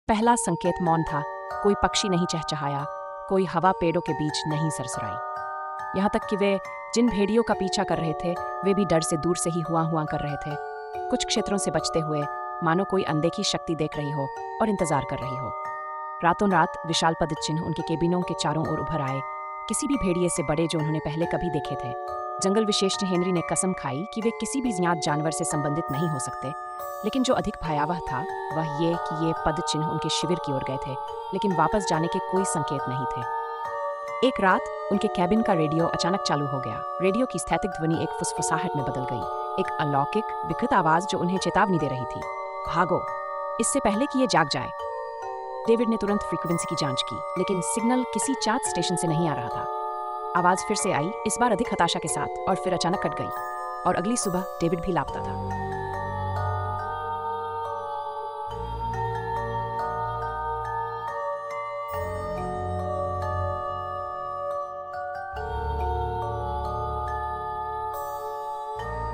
पहला संकेत मौन था। कोई पक्षी नहीं चहचहाया, कोई हवा पेड़ों के बीच नहीं सरसराई। यहाँ तक कि वे जिन भेड़ियों का पीछा कर रहे थे वे भी डर से दूर से ही हुआ कर रहे थे, कुछ क्षेत्रों से बचते हुए, मानो कोई अनदेखी शक्ति देख रही हो और इंतजार कर रही हो। रातों रात विशाल पद चिन्ह उनके केबिनों के चारों ओर उभर आए, किसी भी भेड़िए से बड़े जो उन्होंने पहले कभी देखे थे। जंगल विशेषज्ञ हेनरी ने कसम खाई कि वे किसी भी ज्ञात जानवर से संबंधित नहीं हो सकते, लेकिन जो अधिक भयावह था वह ये कि ये पद चिन्ह उनके शिविर की ओर गए थे, लेकिन वापस जाने के कोई संकेत नहीं थे। एक रात उनके कैबिन का रेडियो अचानक चालू हो गया। रेडियो की स्थैतिक ध्वनि एक फुसफुसाहट में बदल गई, एक अलौकिक विकृत आवाज जो उन्हें चेतावनी दे रही थी, भागो, इससे पहले कि ये जाग जाए। डेविड ने तुरंत फ्रीक्वेंसी की जांच की, लेकिन सिग्नल किसी चार्ट स्टेशन से नहीं आ रहा था। आवाज फिर से आई, इस बार अधिक हताशा के साथ, और फिर अचानक कट गई। और अगली सुबह डेविड भी लापता था।